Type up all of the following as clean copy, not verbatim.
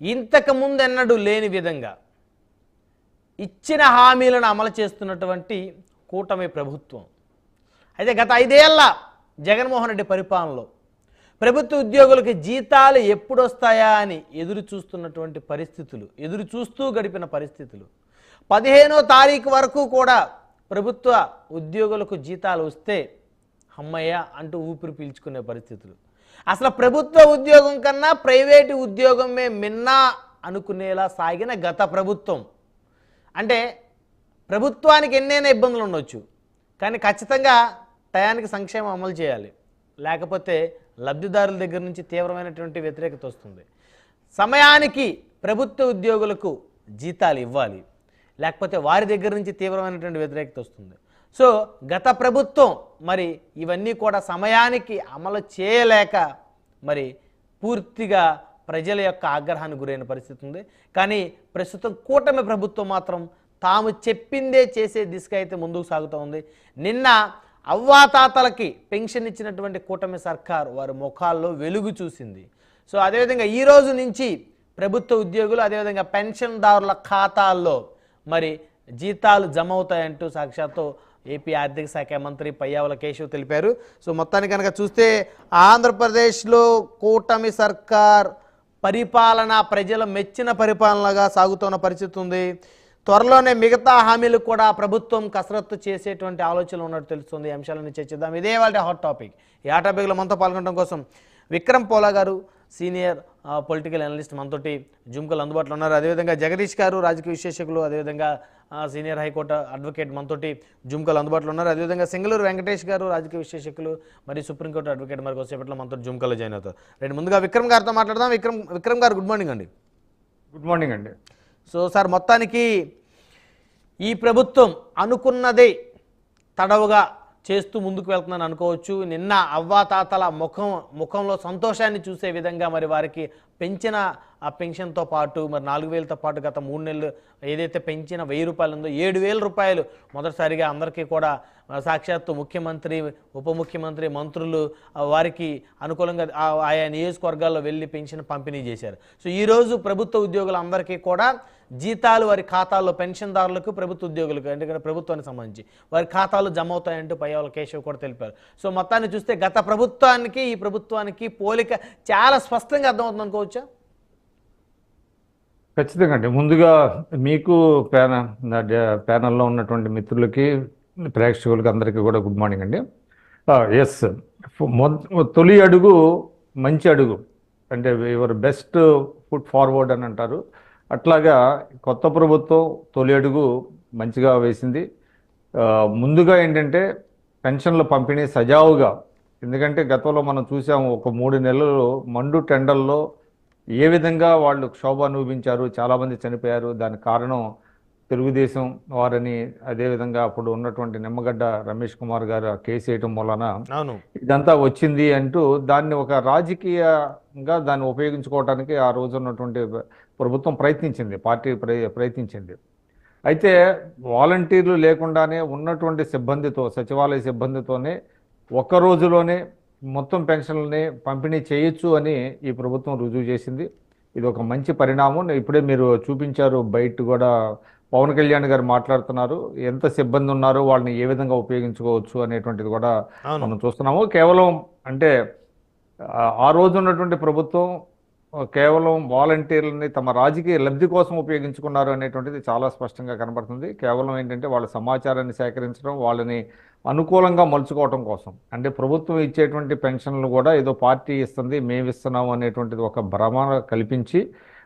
ఇంతకు ముందెన్నడూ లేని విధంగా ఇచ్చిన హామీలను అమలు చేస్తున్నటువంటి కూటమి ప్రభుత్వం. అయితే గత 5 ఏళ్ల జగన్మోహన్ రెడ్డి పరిపాలనలో ప్రభుత్వ ఉద్యోగులకి జీతాలు ఎప్పుడొస్తాయా అని ఎదురు చూస్తున్నటువంటి పరిస్థితులు, ఎదురు చూస్తూ గడిపిన పరిస్థితులు, 15వ తారీఖు వరకు కూడా ప్రభుత్వ ఉద్యోగులకు జీతాలు వస్తే అమ్మయ్య అంటూ ఊపిరి పీల్చుకునే పరిస్థితులు. అసలు ప్రభుత్వ ఉద్యోగం కన్నా ప్రైవేటు ఉద్యోగమే మిన్నా అనుకునేలా సాగిన గత ప్రభుత్వం. అంటే ప్రభుత్వానికి ఎన్నైనా ఇబ్బందులు ఉండొచ్చు, కానీ ఖచ్చితంగా టయానికి సంక్షేమం అమలు చేయాలి, లేకపోతే లబ్ధిదారుల దగ్గర నుంచి తీవ్రమైనటువంటి వ్యతిరేకత వస్తుంది. సమయానికి ప్రభుత్వ ఉద్యోగులకు జీతాలు ఇవ్వాలి, లేకపోతే వారి దగ్గర నుంచి తీవ్రమైనటువంటి వ్యతిరేకత వస్తుంది. సో గత ప్రభుత్వం మరి ఇవన్నీ కూడా సమయానికి అమలు చేయలేక మరి పూర్తిగా ప్రజల యొక్క ఆగ్రహానికి గురైన పరిస్థితి ఉంది. కానీ ప్రస్తుతం కూటమి ప్రభుత్వం మాత్రం తాము చెప్పిందే చేసే దిశగా అయితే ముందుకు సాగుతూ ఉంది. నిన్న అవ్వాతాతలకి పెన్షన్ ఇచ్చినటువంటి కూటమి సర్కార్ వారి ముఖాల్లో వెలుగు చూసింది. సో అదేవిధంగా ఈ రోజు నుంచి ప్రభుత్వ ఉద్యోగులు అదేవిధంగా పెన్షన్దారుల ఖాతాల్లో మరి జీతాలు జమ అవుతాయంటూ సాక్షాత్తు ఏపీ ఆర్థిక శాఖ మంత్రి పయ్యావుల కేశవ్ తెలిపారు. సో మొత్తానికి కనుక చూస్తే ఆంధ్రప్రదేశ్లో కూటమి సర్కార్ పరిపాలన ప్రజల మెచ్చిన పరిపాలనగా సాగుతున్న పరిస్థితి ఉంది. త్వరలోనే మిగతా హామీలు కూడా ప్రభుత్వం కసరత్తు చేసేటువంటి ఆలోచనలు ఉన్నట్టు తెలుస్తుంది. ఈ అంశాలను చర్చిద్దాం. ఇదే వాళ్ళ హాట్ టాపిక్. ఈ హాట్ టాపిక్లో మనతో పాల్గొనడం కోసం విక్రమ్ పోలా గారు, సీనియర్ పొలిటికల్ అనలిస్ట్ మనతోటి జూమ్కల్ అందుబాటులో ఉన్నారు. అదేవిధంగా జగదీష్ గారు, రాజకీయ విశ్లేషకులు, అదేవిధంగా సీనియర్ హైకోర్టు అడ్వకేట్ మనతోటి జూమ్కల్ అందుబాటులో ఉన్నారు. అదేవిధంగా సింగళూరు వెంకటేష్ గారు, రాజకీయ విశ్లేషకులు మరియు సుప్రీంకోర్టు అడ్వకేట్ మరి కొద్దిసేపట్లో మనతో జూమ్కల్లో జాయిన్ అవుతారు. రైట్, ముందుగా విక్రమ్ గారితో మాట్లాడదాం. విక్రమ్ గారు గుడ్ మార్నింగ్ అండి. గుడ్ మార్నింగ్ అండి. సో సార్, మొత్తానికి ఈ ప్రభుత్వం అనుకున్నదే తడవుగా చేస్తూ ముందుకు వెళ్తుందని అనుకోవచ్చు. నిన్న అవ్వాతాతల ముఖంలో సంతోషాన్ని చూసే విధంగా మరి వారికి పెంచిన ఆ పెన్షన్తో పాటు మరి 4,000తో పాటు గత 3 నెలలు ఏదైతే పెంచిన 1,000 రూపాయలు ఉందో 7,000 రూపాయలు మొదటిసారిగా అందరికీ కూడా సాక్షాత్తు ముఖ్యమంత్రి, ఉప ముఖ్యమంత్రి, మంత్రులు వారికి అనుకూలంగా ఆయా నియోజకవర్గాల్లో వెళ్ళి పెన్షన్ పంపిణీ చేశారు. సో ఈరోజు ప్రభుత్వ ఉద్యోగులందరికీ కూడా జీతాలు వారి ఖాతాల్లో, పెన్షన్దారులకు, ప్రభుత్వ ఉద్యోగులకు ఎందుకంటే ప్రభుత్వానికి సంబంధించి వారి ఖాతాలు జమ అవుతాయంటూ పయ్యావుల కేశవ్ కూడా తెలిపారు. సో మొత్తాన్ని చూస్తే గత ప్రభుత్వానికి ఈ ప్రభుత్వానికి పోలిక చాలా స్పష్టంగా అర్థమవుతుంది అనుకోవచ్చా? ఖచ్చితంగా అండి. ముందుగా మీకు ప్యానల్లో ఉన్నటువంటి మిత్రులకి, ప్రేక్షకులకి అందరికీ కూడా గుడ్ మార్నింగ్ అండి. ఎస్, తొలి అడుగు మంచి అడుగు అంటే యువర్ బెస్ట్ ఫుట్ ఫార్వర్డ్ అని అంటారు. అట్లాగా కొత్త ప్రభుత్వం తొలి అడుగు మంచిగా వేసింది. ముందుగా ఏంటంటే పెన్షన్ల పంపిణీ సజావుగా, ఎందుకంటే గతంలో మనం చూసాము ఒక 3 నెలలు మండు టెండల్లో ఏ విధంగా వాళ్ళు క్షోభ అనుభవించారు, చాలామంది చనిపోయారు. దానికి కారణం తెలుగుదేశం వారని, అదేవిధంగా అప్పుడు ఉన్నటువంటి నిమ్మగడ్డ రమేష్ కుమార్ గారు కేసు వేయటం వలన ఇదంతా వచ్చింది అంటూ దాన్ని ఒక రాజకీయంగా దాన్ని ఉపయోగించుకోవడానికి ఆ రోజు ఉన్నటువంటి ప్రభుత్వం ప్రయత్నించింది, పార్టీ ప్రయత్నించింది. అయితే వాలంటీర్లు లేకుండానే ఉన్నటువంటి సిబ్బందితో, సచివాలయ సిబ్బందితోనే ఒక్క రోజులోనే మొత్తం పెన్షన్లని పంపిణీ చేయొచ్చు అని ఈ ప్రభుత్వం రుజువు చేసింది. ఇది ఒక మంచి పరిణామం. ఇప్పుడే మీరు చూపించారు, బయట కూడా పవన్ కళ్యాణ్ గారు మాట్లాడుతున్నారు, ఎంత సిబ్బంది ఉన్నారో వాళ్ళని ఏ విధంగా ఉపయోగించుకోవచ్చు అనేటువంటిది కూడా మనం చూస్తున్నాము. కేవలం అంటే ఆ రోజు ఉన్నటువంటి ప్రభుత్వం కేవలం వాలంటీర్లని తమ రాజకీయ లబ్ధి కోసం ఉపయోగించుకున్నారు అనేటువంటిది చాలా స్పష్టంగా కనబడుతుంది. కేవలం ఏంటంటే వాళ్ళ సమాచారాన్ని సేకరించడం, వాళ్ళని అనుకూలంగా మలుచుకోవటం కోసం, అంటే ప్రభుత్వం ఇచ్చేటువంటి పెన్షన్లు కూడా ఏదో పార్టీ ఇస్తుంది, మేము ఇస్తున్నాము అనేటువంటిది ఒక భ్రమ కల్పించి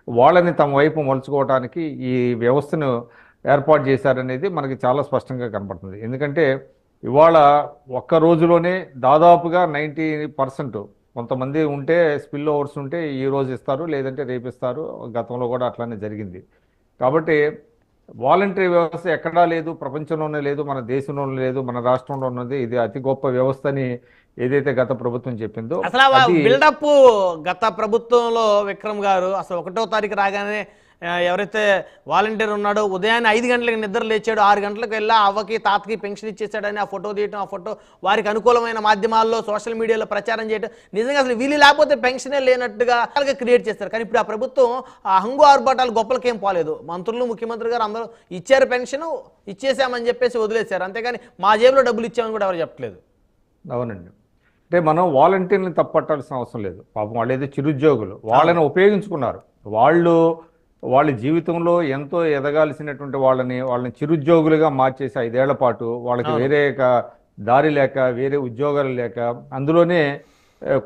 వాళ్ళని తమ వైపు మలుచుకోవడానికి ఈ వ్యవస్థను ఏర్పాటు చేశారనేది మనకి చాలా స్పష్టంగా కనబడుతుంది. ఎందుకంటే ఇవాళ ఒక్క రోజులోనే దాదాపుగా 90% కొంతమంది ఉంటే స్పిల్ ఓవర్స్ ఉంటే ఈ రోజు ఇస్తారు, లేదంటే రేపు ఇస్తారు. గతంలో కూడా అట్లానే జరిగింది. కాబట్టి వాలంటరీ వ్యవస్థ ఎక్కడా లేదు, ప్రపంచంలోనే లేదు, మన దేశంలోనే లేదు, మన రాష్ట్రంలో ఉన్నది. ఇది అతి గొప్ప వ్యవస్థని ఏదైతే గత ప్రభుత్వం చెప్పిందో. అసలు బిల్డప్ గత ప్రభుత్వంలో విక్రమ్ గారు అసలు 1వ తారీఖు రాగానే ఎవరైతే వాలంటీర్ ఉన్నాడో ఉదయాన్నే 5 గంటలకు నిద్ర లేచాడు, 6 గంటలకు వెళ్ళి ఆ అవ్వకి తాతకి పెన్షన్ ఇచ్చేసాడని ఆ ఫోటో తీయటం, ఆ ఫోటో వారికి అనుకూలమైన మాధ్యమాల్లో సోషల్ మీడియాలో ప్రచారం చేయడం, నిజంగా అసలు వీళ్ళు లేకపోతే పెన్షనే లేనట్టుగా క్రియేట్ చేస్తారు. కానీ ఇప్పుడు ఆ ప్రభుత్వం ఆ హంగు ఆర్భాటాలు గొప్పలకేం పోలేదు. మంత్రులు, ముఖ్యమంత్రి గారు అందరూ ఇచ్చారు పెన్షన్, ఇచ్చేసామని చెప్పేసి వదిలేశారు. అంతేగాని మా జేబులో డబ్బులు ఇచ్చామని కూడా ఎవరు చెప్పట్లేదు. అవునండి. అంటే మనం వాలంటీర్ని తప్పట్టాల్సిన అవసరం లేదు. పాపం వాళ్ళు ఏదో చిరుద్యోగులు, వాళ్ళని ఉపయోగించుకున్నారు. వాళ్ళ జీవితంలో ఎంతో ఎదగాల్సినటువంటి వాళ్ళని చిరుద్యోగులుగా మార్చేసి 5 ఏళ్ల పాటు వాళ్ళకి వేరే దారి లేక, వేరే ఉద్యోగాలు లేక అందులోనే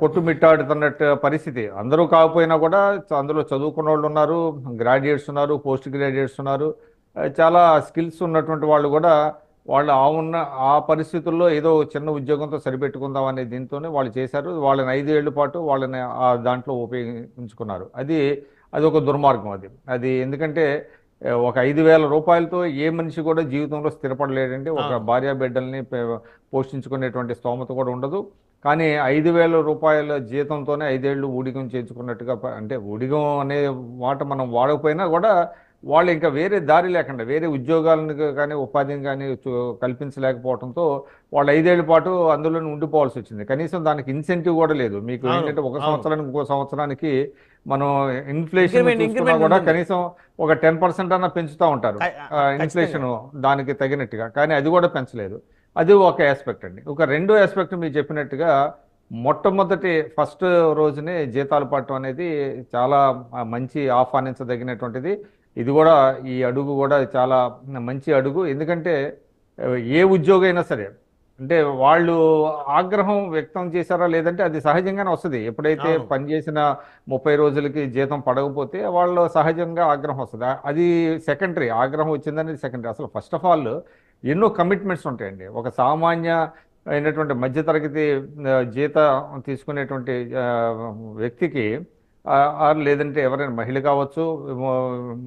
కొట్టుమిట్టాడుతున్నట్టు పరిస్థితి. అందరూ కాకపోయినా కూడా అందులో చదువుకున్న వాళ్ళు ఉన్నారు, గ్రాడ్యుయేట్స్ ఉన్నారు, పోస్ట్ గ్రాడ్యుయేట్స్ ఉన్నారు, చాలా స్కిల్స్ ఉన్నటువంటి వాళ్ళు కూడా వాళ్ళు ఆ పరిస్థితుల్లో ఏదో చిన్న ఉద్యోగంతో సరిపెట్టుకుందాం అనే దీంతోనే వాళ్ళు చేశారు. వాళ్ళని 5 ఏళ్ల పాటు వాళ్ళని దాంట్లో ఉపయోగించుకున్నారు. అది ఒక దుర్మార్గం. అది ఎందుకంటే ఒక 5,000 రూపాయలతో ఏ మనిషి కూడా జీవితంలో స్థిరపడలేడండి. ఒక భార్య బిడ్డల్ని పోషించుకునేటువంటి స్తోమత కూడా ఉండదు. కానీ 5,000 రూపాయల జీతంతోనే 5 ఏళ్ళు ఊడిగం చేయించుకున్నట్టుగా, అంటే ఊడిగం అనే మాట మనం వాడకపోయినా కూడా వాళ్ళు ఇంకా వేరే దారి లేకుండా వేరే ఉద్యోగాలను కానీ ఉపాధిని కానీ కల్పించలేకపోవడంతో వాళ్ళు 5 ఏళ్ల పాటు అందులోనే ఉండిపోవాల్సి వచ్చింది. కనీసం దానికి ఇన్సెంటివ్ కూడా లేదు. మీకు ఏంటంటే ఒక సంవత్సరానికి ఇంకో సంవత్సరానికి మనం ఇన్ఫ్లేషన్ చూసుకున్నా కూడా కనీసం ఒక 10% అన్న పెంచుతూ ఉంటారు ఇన్ఫ్లేషన్ దానికి తగినట్టుగా, కానీ అది కూడా పెంచలేదు. అది ఒక ఆస్పెక్ట్ అండి. ఒక రెండో ఆస్పెక్ట్ మీరు చెప్పినట్టుగా మొట్టమొదటి ఫస్ట్ రోజునే జీతాలు పట్టడం అనేది చాలా మంచి ఆహ్వానించదగినటువంటిది. ఇది కూడా ఈ అడుగు కూడా చాలా మంచి అడుగు. ఎందుకంటే ఏ ఉద్యోగం అయినా సరే అంటే వాళ్ళు ఆగ్రహం వ్యక్తం చేశారా లేదంటే అది సహజంగానే వస్తుంది. ఎప్పుడైతే పనిచేసిన 30 రోజులకి జీతం పడకపోతే వాళ్ళు సహజంగా ఆగ్రహం వస్తుంది. అది సెకండరీ. ఆగ్రహం వచ్చిందనేది సెకండరీ. అసలు ఫస్ట్ ఆఫ్ ఆల్ ఎన్నో కమిట్మెంట్స్ ఉంటాయండి. ఒక సామాన్య అయినటువంటి మధ్యతరగతి జీతం తీసుకునేటువంటి వ్యక్తికి లేదంటే ఎవరైనా మహిళ కావచ్చు,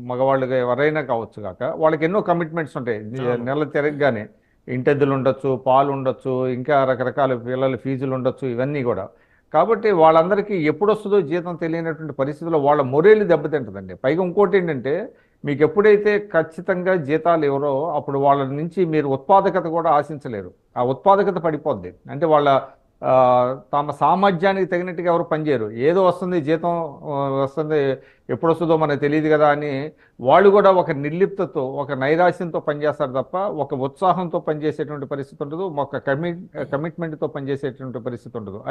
మగవాళ్ళుగా ఎవరైనా కావచ్చు కాక వాళ్ళకి ఎన్నో కమిట్మెంట్స్ ఉంటాయి. నెల తిరగగానే ఇంటెద్దులు ఉండొచ్చు, పాలు ఉండొచ్చు, ఇంకా రకరకాల పిల్లల ఫీజులు ఉండొచ్చు, ఇవన్నీ కూడా. కాబట్టి వాళ్ళందరికీ ఎప్పుడు వస్తుందో జీతం తెలియనటువంటి పరిస్థితుల్లో వాళ్ళ మొరేలు దెబ్బతింటుందండి. పైగా ఇంకోటి ఏంటంటే మీకు ఎప్పుడైతే ఖచ్చితంగా జీతాలు ఎవరో అప్పుడు వాళ్ళ నుంచి మీరు ఉత్పాదకత కూడా ఆశించలేరు. ఆ ఉత్పాదకత పడిపోద్ది. అంటే వాళ్ళ తమ సామర్థ్యానికి తగినట్టుగా ఎవరు పనిచేయరు. ఏదో వస్తుంది జీతం వస్తుంది, ఎప్పుడు వస్తుందో మనకు తెలియదు కదా అని వాళ్ళు కూడా ఒక నిర్లిప్తతో, ఒక నైరాశ్యంతో పనిచేస్తారు తప్ప ఒక ఉత్సాహంతో పనిచేసేటువంటి పరిస్థితి ఉండదు, ఒక కమిట్మెంట్తో పనిచేసేటువంటి పరిస్థితి ఉండదు.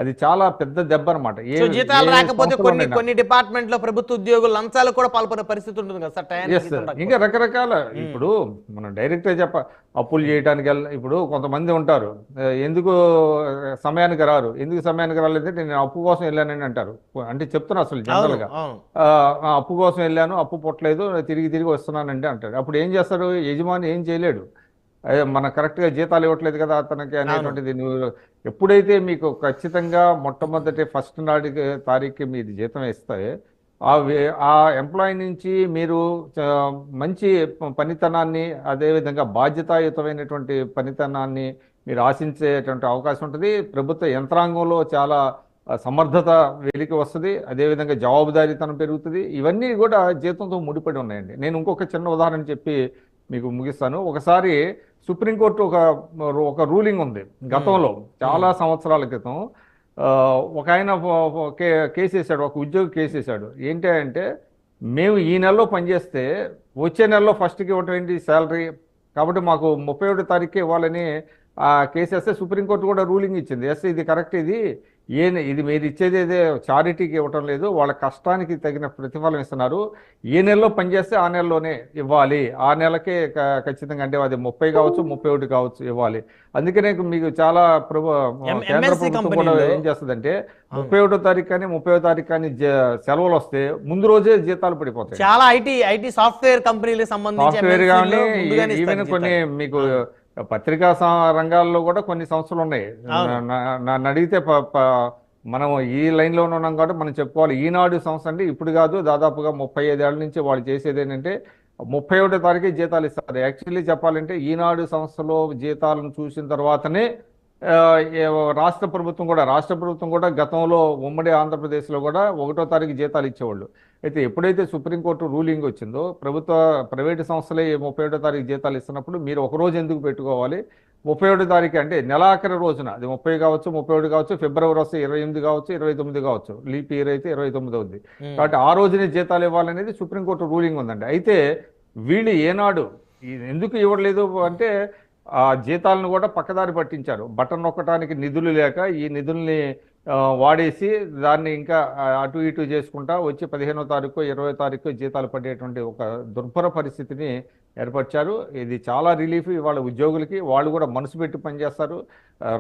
అది చాలా పెద్ద దెబ్బ అనమాట. జీతాలు రాకపోతే కొన్ని డిపార్ట్మెంట్లో ప్రభుత్వ ఉద్యోగులు లంచాలు కూడా పాల్పడే పరిస్థితి ఉంటుంది కదా సార్. ఇంకా రకరకాల ఇప్పుడు మనం డైరెక్ట్గా అప్పులు చేయడానికి ఇప్పుడు కొంతమంది ఉంటారు, ఎందుకు సమయానికి రారు, ఎందుకు సమయానికి రాలేదంటే నేను అప్పు కోసం వెళ్ళానని అంటారు. అంటే చెప్తున్నా అసలు జనరల్గా అప్పు కోసం వెళ్ళాను, అప్పు పుట్టలేదు, తిరిగి వస్తున్నానండి అంటాడు. అప్పుడు ఏం చేస్తాడు యజమాని? ఏం చేయలేడు. మన కరెక్ట్గా జీతాలు ఇవ్వట్లేదు కదా అతనికి అనేటువంటిది. నువ్వు ఎప్పుడైతే మీకు ఖచ్చితంగా మొట్టమొదటి ఫస్ట్ తారీఖుకి మీరు జీతం ఇస్తే ఆ ఎంప్లాయీ నుంచి మీరు మంచి పనితనాన్ని, అదేవిధంగా బాధ్యతాయుతమైనటువంటి పనితనాన్ని మీరు ఆశించేటువంటి అవకాశం ఉంటుంది. ప్రభుత్వ యంత్రాంగంలో చాలా సమర్థత వెలికి వస్తుంది, అదేవిధంగా జవాబుదారీతనం పెరుగుతుంది. ఇవన్నీ కూడా జీతంతో ముడిపడి ఉన్నాయండి. నేను ఇంకొక చిన్న ఉదాహరణ చెప్పి మీకు ముగిస్తాను. ఒకసారి సుప్రీంకోర్టు ఒక రూలింగ్ ఉంది గతంలో, చాలా సంవత్సరాల క్రితం. ఒక ఆయన కేసు వేశాడు, ఒక ఉద్యోగి కేసు వేశాడు. ఏంటి అంటే మేము ఈ నెలలో పనిచేస్తే వచ్చే నెలలో ఫస్ట్కి ఇవ్వటం ఏంటి శాలరీ, కాబట్టి మాకు 31వ తారీఖుకి ఇవ్వాలని కేసు వేస్తే సుప్రీంకోర్టు కూడా రూలింగ్ ఇచ్చింది. ఎస్ ఇది కరెక్ట్, ఇది మీరు ఇచ్చేది ఏదే చారిటీకి ఇవ్వటం లేదు, వాళ్ళ కష్టానికి తగిన ప్రతిఫలం ఇస్తున్నారు. ఏ నెలలో పనిచేస్తే ఆ నెలలోనే ఇవ్వాలి, ఆ నెలకే ఖచ్చితంగా, అంటే అది 30 కావచ్చు 31 కావచ్చు ఇవ్వాలి. అందుకనే మీకు చాలా కేంద్ర ప్రభుత్వం కూడా ఏం చేస్తుందంటే 31వ తారీఖు కానీ 30వ తారీఖు కానీ సెలవులు వస్తే ముందు రోజే జీతాలు పడిపోతాయి. చాలా ఐటీ సాఫ్ట్వేర్ కంపెనీలకు సంబంధించి సాఫ్ట్వేర్ కానీ ఈవెన్ కొన్ని మీకు పత్రికా రంగాల్లో కూడా కొన్ని సంస్థలు ఉన్నాయి. నన్ను అడిగితే మనం ఈ లైన్లోనే ఉన్నాం కాబట్టి మనం చెప్పుకోవాలి. ఈనాడు సంస్థ అంటే ఇప్పుడు కాదు, దాదాపుగా 35 ఏళ్ల నుంచి వాళ్ళు చేసేది ఏంటంటే 31వ తారీఖు జీతాలు ఇస్తారు. యాక్చువల్లీ చెప్పాలంటే ఈనాడు సంస్థలో జీతాలను చూసిన తర్వాతనే ఆ, రాష్ట్ర ప్రభుత్వం కూడా గతంలో ఉమ్మడి ఆంధ్రప్రదేశ్లో కూడా 1వ తారీఖు జీతాలు ఇచ్చేవాళ్ళు. అయితే ఎప్పుడైతే సుప్రీంకోర్టు రూలింగ్ వచ్చిందో ప్రైవేటు సంస్థలే 31వ తారీఖు జీతాలు ఇస్తున్నప్పుడు మీరు ఒక రోజు ఎందుకు పెట్టుకోవాలి? 31వ తారీఖు అంటే నెలాఖరి రోజున, అది 30 కావచ్చు, 31 కావచ్చు, ఫిబ్రవరి వస్తే 28 కావచ్చు, 29 కావచ్చు, లీప్ ఇయర్ అయితే 29 అవుద్ది. కాబట్టి ఆ రోజునే జీతాలు ఇవ్వాలనేది సుప్రీంకోర్టు రూలింగ్ ఉందండి. అయితే వీళ్ళు ఏనాడు ఎందుకు ఇవ్వలేదు అంటే ఆ జీతాలను కూడా పక్కదారి పట్టించారు. బటన్ నొక్కడానికి నిధులు లేక ఈ నిధుల్ని వాడేసి దాన్ని ఇంకా అటు ఇటు చేసుకుంటా వచ్చి 15వ తారీఖు 20వ తారీఖు జీతాలు పడేటువంటి ఒక దుర్భర పరిస్థితిని ఏర్పరిచారు. ఇది చాలా రిలీఫ్ ఇవాళ ఉద్యోగులకి. వాళ్ళు కూడా మనసు పెట్టి పనిచేస్తారు.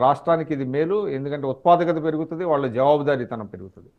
రాష్ట్రానికి ఇది మేలు, ఎందుకంటే ఉత్పాదకత పెరుగుతుంది, వాళ్ళ జవాబుదారీతనం పెరుగుతుంది.